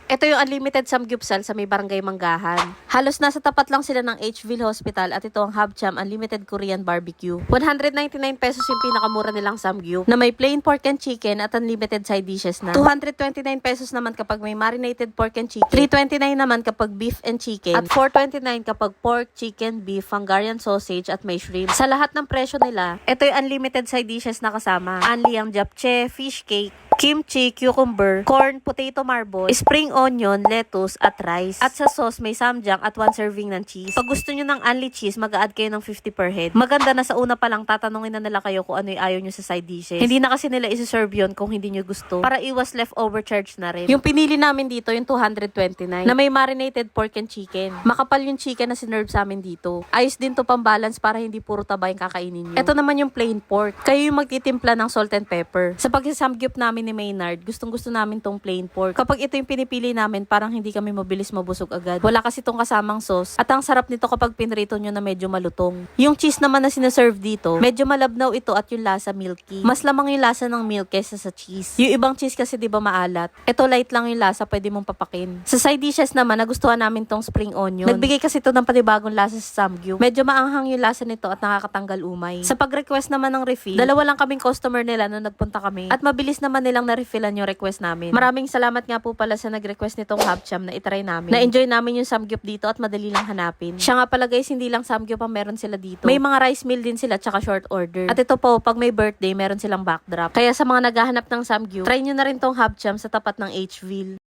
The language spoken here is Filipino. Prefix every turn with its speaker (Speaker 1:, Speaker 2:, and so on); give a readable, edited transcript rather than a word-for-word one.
Speaker 1: Ito yung unlimited samgyupsal sa may barangay Manggahan. Halos nasa tapat lang sila ng Hville Hospital at ito ang Habcham Unlimited Korean Barbecue. 199 pesos yung pinakamura nilang samgyup na may plain pork and chicken at unlimited side dishes na. 229 pesos naman kapag may marinated pork and chicken. 329 naman kapag beef and chicken. At 429 kapag pork, chicken, beef, Hungarian sausage at may shrimp. Sa lahat ng presyo nila, ito yung unlimited side dishes na kasama. Anli ang japchae, fish cake, kimchi, cucumber, corn, potato marble, spring onion, lettuce, at rice. At sa sauce, may samjang at 1 serving ng cheese. Pag gusto nyo ng only cheese, mag-a-add kayo ng 50 per head. Maganda na sa una pa lang, tatanungin na nila kayo kung ano yung ayaw nyo sa side dishes. Hindi na kasi nila isi-serve yun kung hindi nyo gusto. Para iwas leftover charge na rin. Yung pinili namin dito, yung 229, na may marinated pork and chicken. Makapal yung chicken na sinerve sa amin dito. Ayos din to pang balance para hindi puro taba yung kakainin nyo. Ito naman yung plain pork. Kayo yung magtitimpla ng salt and pepper. Sa pagsasamgyup namin ni Maynard, gustong-gusto namin tong plain pork. Kapag ito yung pinipili namin, parang hindi kami mabilis mabusog agad. Wala kasi tong kasamang sauce. At ang sarap nito kapag pinrito nyo na medyo malutong. Yung cheese naman na sinaserve dito, medyo malabnaw ito at yung lasa milky. Mas lamang yung lasa ng milk kesa sa cheese. Yung ibang cheese kasi di ba maalat. Ito light lang yung lasa, pwede mong papakin. Sa side dishes naman, nagustuhan namin tong spring onion. Nagbigay kasi ito ng panibagong lasa sa samgyup. Medyo maanghang yung lasa nito at nakakatanggal umay. Sa pag-request naman ng refill, dalawa lang kaming customer nila nung nagpunta kami. At mabilis naman nilang na-refillan yung request namin. Maraming salamat nga po pala sa nag-request nitong Habcham na itry namin. Na-enjoy namin yung samgyup dito at madali lang hanapin. Siya nga pala guys, hindi lang samgyup ang meron sila dito. May mga rice meal din sila tsaka short order. At ito po, pag may birthday, meron silang backdrop. Kaya sa mga naghahanap ng samgyup, try nyo na rin tong Habcham sa tapat ng Hville.